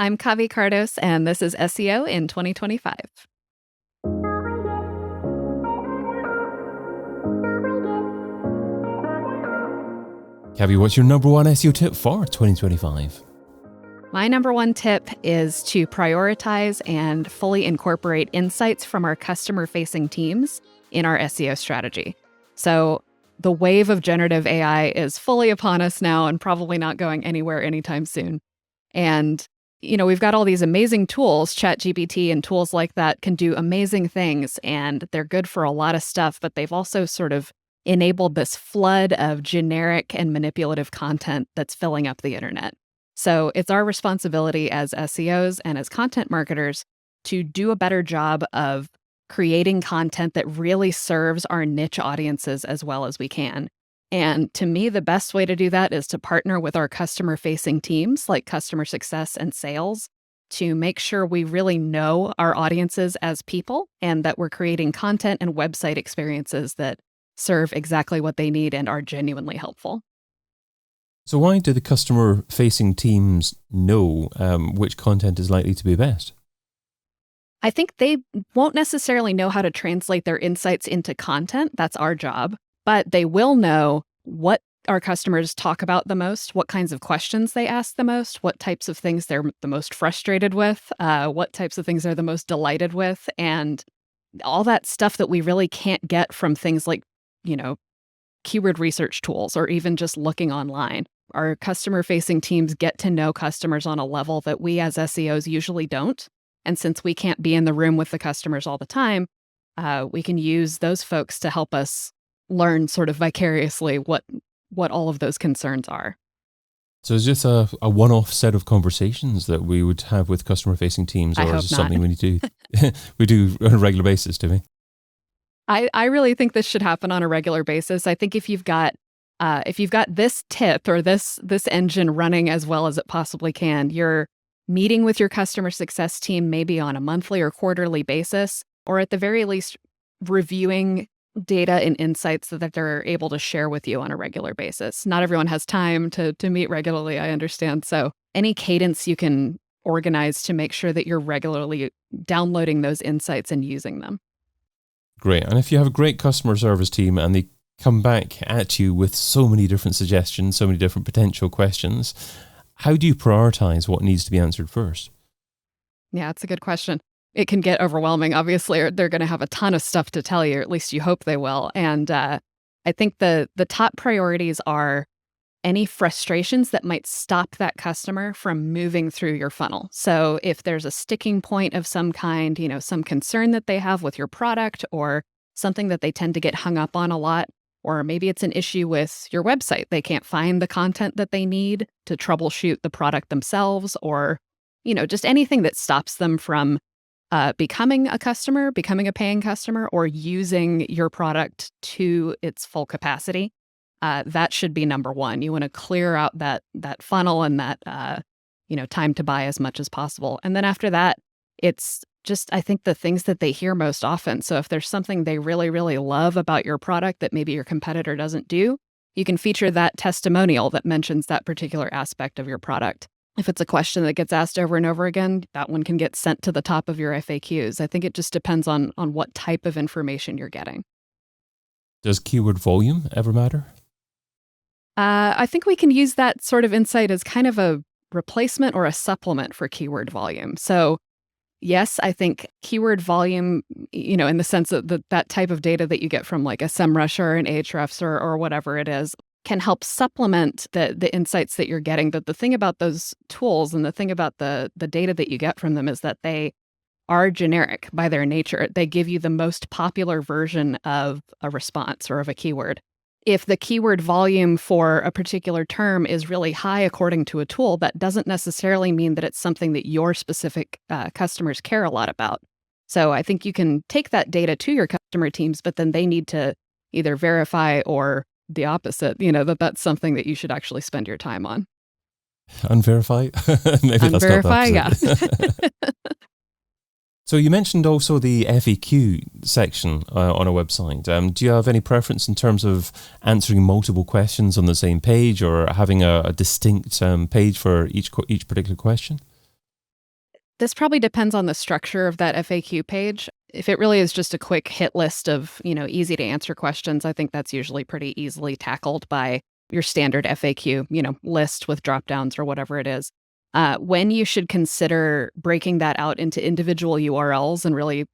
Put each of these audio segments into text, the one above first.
I'm Kavi Kardos, and this is SEO in 2025. Kavi, what's your number one SEO tip for 2025? My number one tip is to prioritize and fully incorporate insights from our customer-facing teams in our SEO strategy. So the wave of generative AI is fully upon us now and probably not going anywhere anytime soon. And we've got all these amazing tools, ChatGPT and tools like that can do amazing things, and they're good for a lot of stuff, but they've also sort of enabled this flood of generic and manipulative content that's filling up the internet. So it's our responsibility as SEOs and as content marketers to do a better job of creating content that really serves our niche audiences as well as we can. And to me, the best way to do that is to partner with our customer-facing teams like customer success and sales to make sure we really know our audiences as people and that we're creating content and website experiences that serve exactly what they need and are genuinely helpful. So why do the customer-facing teams know which content is likely to be best? I think they won't necessarily know how to translate their insights into content. That's our job. But they will know what our customers talk about the most, what kinds of questions they ask the most, what types of things they're the most frustrated with, what types of things they're the most delighted with, and all that stuff that we really can't get from things like, keyword research tools or even just looking online. Our customer-facing teams get to know customers on a level that we as SEOs usually don't. And since we can't be in the room with the customers all the time, we can use those folks to help us learn sort of vicariously what all of those concerns are. So is this a one-off set of conversations that we would have with customer-facing teams, or is this something we need to we do on a regular basis, do we? I really think this should happen on a regular basis. I think if you've got this tip or this engine running as well as it possibly can, you're meeting with your customer success team maybe on a monthly or quarterly basis, or at the very least reviewing data and insights that they're able to share with you on a regular basis. Not everyone has time to meet regularly, I understand. So any cadence you can organize to make sure that you're regularly downloading those insights and using them. Great. And if you have a great customer service team and they come back at you with so many different suggestions, so many different potential questions, how do you prioritize what needs to be answered first? Yeah, it's a good question. It can get overwhelming. Obviously, they're going to have a ton of stuff to tell you, or at least you hope they will. And I think the top priorities are any frustrations that might stop that customer from moving through your funnel. So if there's a sticking point of some kind, some concern that they have with your product or something that they tend to get hung up on a lot, or maybe it's an issue with your website. They can't find the content that they need to troubleshoot the product themselves, or, just anything that stops them from becoming a customer, becoming a paying customer, or using your product to its full capacity. That should be number one. You want to clear out that funnel and that, time to buy as much as possible. And then after that, it's just, I think, the things that they hear most often. So if there's something they really, really love about your product that maybe your competitor doesn't do, you can feature that testimonial that mentions that particular aspect of your product. If it's a question that gets asked over and over again, that one can get sent to the top of your FAQs. I think it just depends on what type of information you're getting. Does keyword volume ever matter? I think we can use that sort of insight as kind of a replacement or a supplement for keyword volume. So yes, I think keyword volume, in the sense of that type of data that you get from like a SEMrush or an Ahrefs or whatever it is, can help supplement the insights that you're getting. But the thing about those tools and the thing about the data that you get from them is that they are generic by their nature. They give you the most popular version of a response or of a keyword. If the keyword volume for a particular term is really high according to a tool, that doesn't necessarily mean that it's something that your specific customers care a lot about. So I think you can take that data to your customer teams, but then they need to either verify or the opposite, that that's something that you should actually spend your time on. Unverify? Maybe Unverify, that's not the opposite. Yeah. So you mentioned also the FAQ section on a website. Do you have any preference in terms of answering multiple questions on the same page, or having a distinct page for each particular question? This probably depends on the structure of that FAQ page. If it really is just a quick hit list of, easy to answer questions, I think that's usually pretty easily tackled by your standard FAQ, list with drop downs or whatever it is. When you should consider breaking that out into individual URLs and really,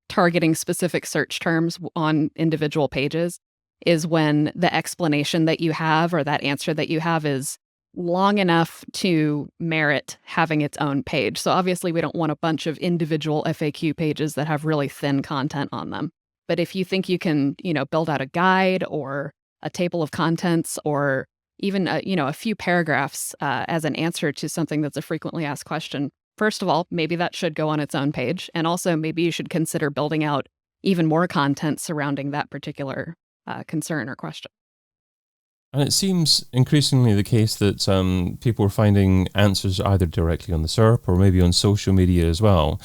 targeting specific search terms on individual pages is when the explanation that you have or that answer that you have is long enough to merit having its own page. So obviously we don't want a bunch of individual FAQ pages that have really thin content on them. But if you think you can, build out a guide or a table of contents or even a few paragraphs as an answer to something that's a frequently asked question, first of all, maybe that should go on its own page. And also maybe you should consider building out even more content surrounding that particular concern or question. And it seems increasingly the case that people are finding answers either directly on the SERP or maybe on social media as well.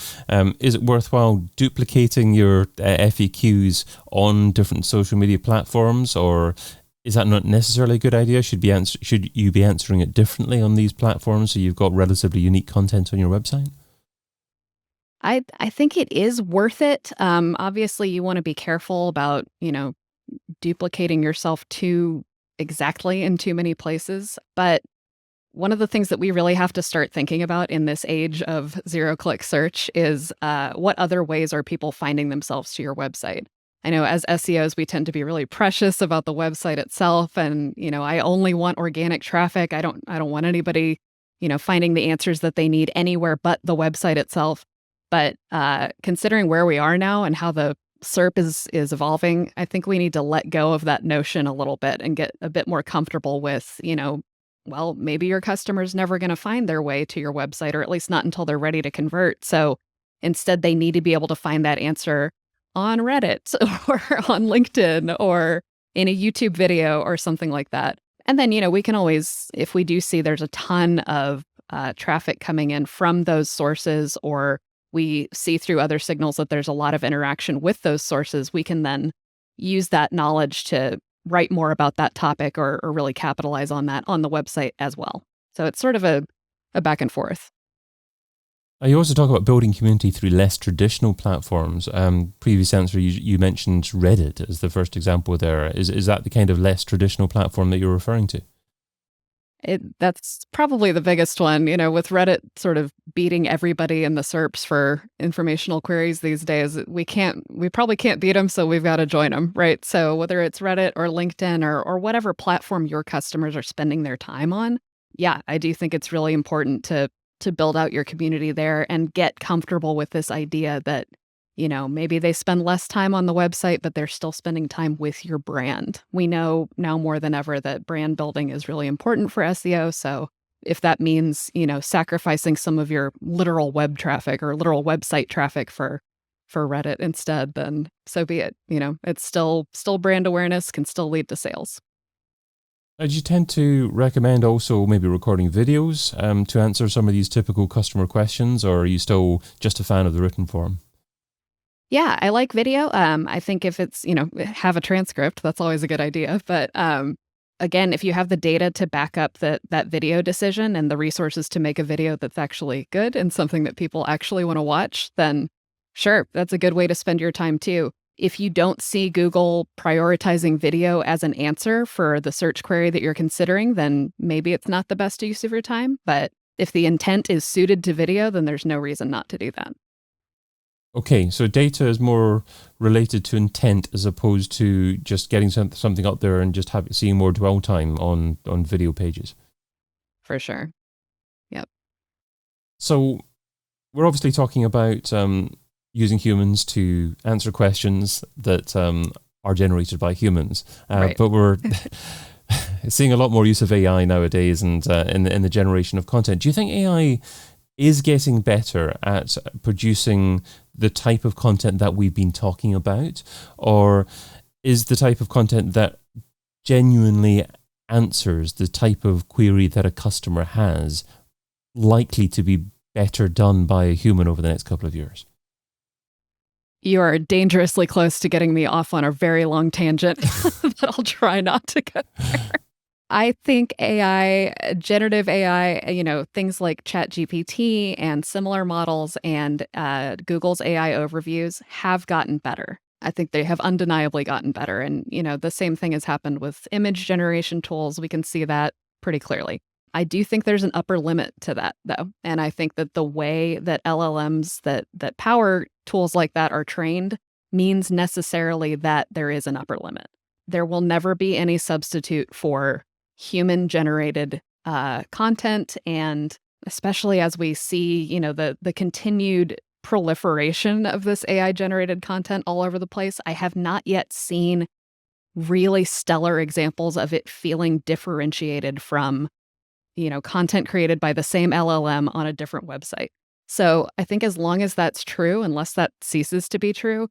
Is it worthwhile duplicating your FAQs on different social media platforms, or is that not necessarily a good idea? Should you be answering it differently on these platforms so you've got relatively unique content on your website? I think it is worth it. Obviously, you want to be careful about, duplicating yourself too exactly in too many places. But one of the things that we really have to start thinking about in this age of zero-click search is what other ways are people finding themselves to your website? I know as SEOs, we tend to be really precious about the website itself. And, I only want organic traffic. I don't want anybody, finding the answers that they need anywhere but the website itself. But considering where we are now and how the SERP is evolving, I think we need to let go of that notion a little bit and get a bit more comfortable with, well, maybe your customer's never going to find their way to your website, or at least not until they're ready to convert. So instead, they need to be able to find that answer on Reddit or on LinkedIn or in a YouTube video or something like that. And then, we can always, if we do see there's a ton of traffic coming in from those sources, or we see through other signals that there's a lot of interaction with those sources, we can then use that knowledge to write more about that topic or really capitalize on that on the website as well. So it's sort of a back and forth. You also talk about building community through less traditional platforms. Previous answer, you mentioned Reddit as the first example there. Is that the kind of less traditional platform that you're referring to? That's probably the biggest one, with Reddit sort of beating everybody in the SERPs for informational queries these days. We probably can't beat them, so we've got to join them, right? So whether it's Reddit or LinkedIn or whatever platform your customers are spending their time on, yeah, I do think it's really important to build out your community there and get comfortable with this idea that, maybe they spend less time on the website, but they're still spending time with your brand. We know now more than ever that brand building is really important for SEO. So if that means, sacrificing some of your literal web traffic or literal website traffic for Reddit instead, then so be it. It's still brand awareness, can still lead to sales. Do you tend to recommend also maybe recording videos to answer some of these typical customer questions, or are you still just a fan of the written form? Yeah, I like video. I think if it's, have a transcript, that's always a good idea. But again, if you have the data to back up that video decision and the resources to make a video that's actually good and something that people actually want to watch, then sure, that's a good way to spend your time too. If you don't see Google prioritizing video as an answer for the search query that you're considering, then maybe it's not the best use of your time. But if the intent is suited to video, then there's no reason not to do that. Okay, so data is more related to intent as opposed to just getting something up there and just seeing more dwell time on video pages. For sure. Yep. So we're obviously talking about using humans to answer questions that are generated by humans, Right. but we're seeing a lot more use of AI nowadays and in the generation of content. Do you think AI is getting better at producing the type of content that we've been talking about, or is the type of content that genuinely answers the type of query that a customer has likely to be better done by a human over the next couple of years? You are dangerously close to getting me off on a very long tangent, but I'll try not to go there. I think AI, generative AI, things like ChatGPT and similar models and Google's AI overviews have gotten better. I think they have undeniably gotten better. And, the same thing has happened with image generation tools. We can see that pretty clearly. I do think there's an upper limit to that, though. And I think that the way that LLMs that power tools like that are trained means necessarily that there is an upper limit. There will never be any substitute for human-generated content, and especially as we see, the continued proliferation of this AI-generated content all over the place, I have not yet seen really stellar examples of it feeling differentiated from, content created by the same LLM on a different website. So I think as long as that's true, unless that ceases to be true,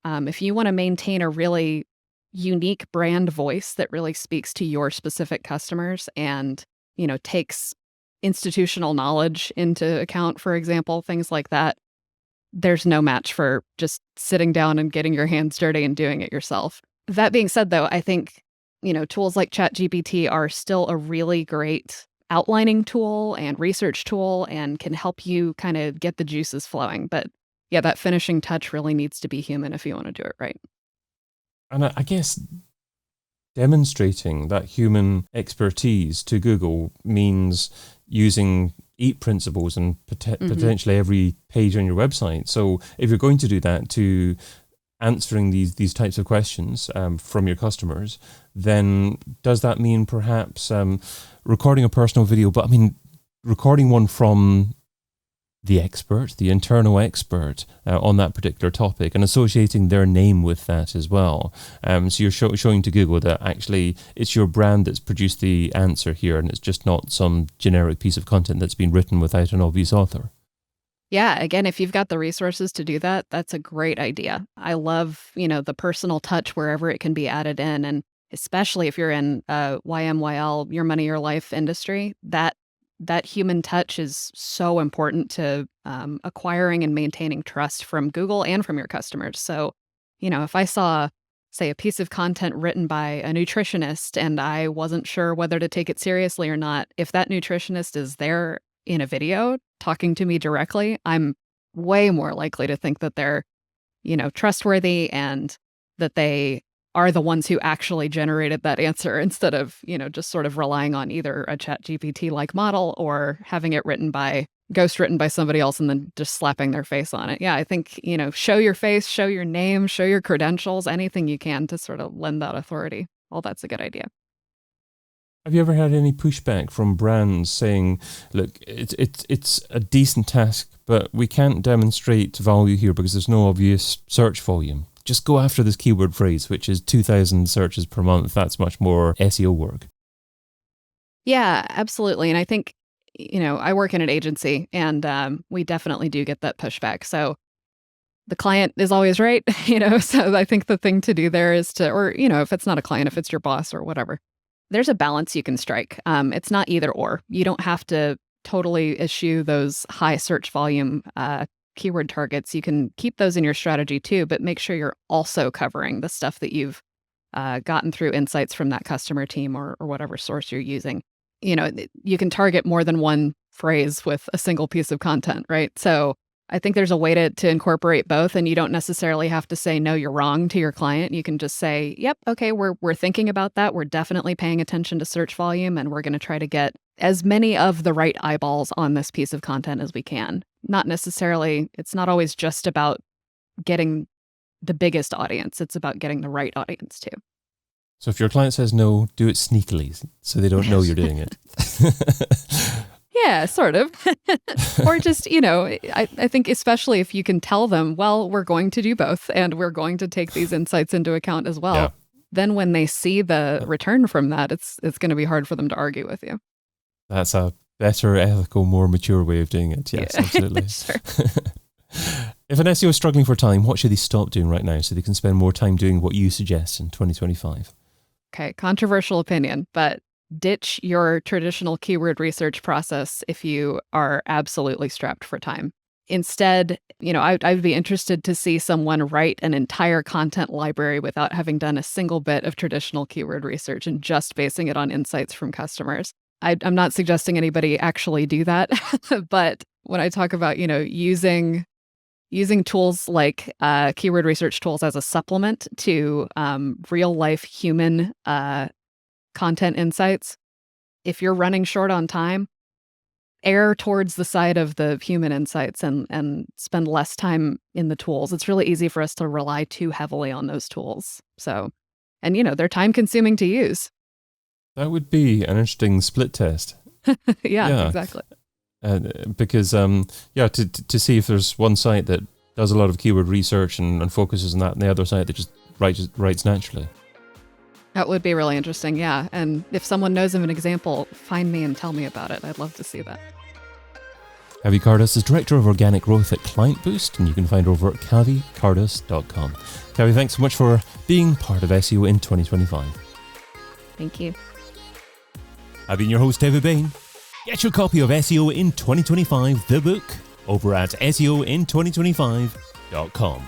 if you want to maintain a really unique brand voice that really speaks to your specific customers and, takes institutional knowledge into account, for example, things like that, there's no match for just sitting down and getting your hands dirty and doing it yourself. That being said, though, I think, tools like ChatGPT are still a really great outlining tool and research tool and can help you kind of get the juices flowing. But yeah, that finishing touch really needs to be human if you want to do it right. And I guess demonstrating that human expertise to Google means using EAT principles and potentially every page on your website. So if you're going to do that, to answering these types of questions from your customers, then does that mean perhaps recording a personal video, but I mean, recording one from the expert, the internal expert on that particular topic, and associating their name with that as well. So you're showing to Google that actually it's your brand that's produced the answer here, and it's just not some generic piece of content that's been written without an obvious author. Yeah, again, if you've got the resources to do that, that's a great idea. I love, the personal touch wherever it can be added in, and especially if you're in YMYL, your money, your life industry, that human touch is so important to acquiring and maintaining trust from Google and from your customers. So, if I saw, say, a piece of content written by a nutritionist and I wasn't sure whether to take it seriously or not, if that nutritionist is there in a video talking to me directly, I'm way more likely to think that they're, trustworthy and that they are the ones who actually generated that answer instead of, just sort of relying on either a ChatGPT-like model or having it written by somebody else and then just slapping their face on it. Yeah, I think, show your face, show your name, show your credentials, anything you can to sort of lend that authority. All that's a good idea. Have you ever had any pushback from brands saying, look, it's a decent task, but we can't demonstrate value here because there's no obvious search volume? Just go after this keyword phrase, which is 2,000 searches per month. That's much more SEO work. Yeah, absolutely. And I think, I work in an agency and we definitely do get that pushback. So the client is always right, so I think the thing to do there is or, if it's not a client, if it's your boss or whatever, there's a balance you can strike. It's not either or. You don't have to totally eschew those high search volume keyword targets. You can keep those in your strategy too, but make sure you're also covering the stuff that you've gotten through insights from that customer team or whatever source you're using. You can target more than one phrase with a single piece of content, right? So I think there's a way to incorporate both, and you don't necessarily have to say, no, you're wrong to your client. You can just say, yep, okay, we're thinking about that. We're definitely paying attention to search volume, and we're going to try to get as many of the right eyeballs on this piece of content as we can. Not necessarily, it's not always just about getting the biggest audience. It's about getting the right audience too. So if your client says no, do it sneakily so they don't know you're doing it. Yeah, sort of. Or just, I think especially if you can tell them, well, we're going to do both and we're going to take these insights into account as well. Yeah. Then when they see the return from that, it's going to be hard for them to argue with you. That's a better, ethical, more mature way of doing it. Yes, yeah. Absolutely. Sure. If an SEO is struggling for time, what should they stop doing right now so they can spend more time doing what you suggest in 2025? Okay, controversial opinion, but ditch your traditional keyword research process if you are absolutely strapped for time. Instead, I'd be interested to see someone write an entire content library without having done a single bit of traditional keyword research and just basing it on insights from customers. I'm not suggesting anybody actually do that, but when I talk about, using tools like keyword research tools as a supplement to real life human content insights, if you're running short on time, err towards the side of the human insights and spend less time in the tools. It's really easy for us to rely too heavily on those tools. So, and they're time consuming to use. That would be an interesting split test. Yeah, exactly. Because to see if there's one site that does a lot of keyword research and focuses on that, and the other site that just writes naturally. That would be really interesting, yeah. And if someone knows of an example, find me and tell me about it. I'd love to see that. Kavi Kardos is Director of Organic Growth at Client Boost, and you can find her over at kavikardos.com. Kavi, thanks so much for being part of SEO in 2025. Thank you. I've been your host, David Bain. Get your copy of SEO in 2025, the book, over at SEOin2025.com.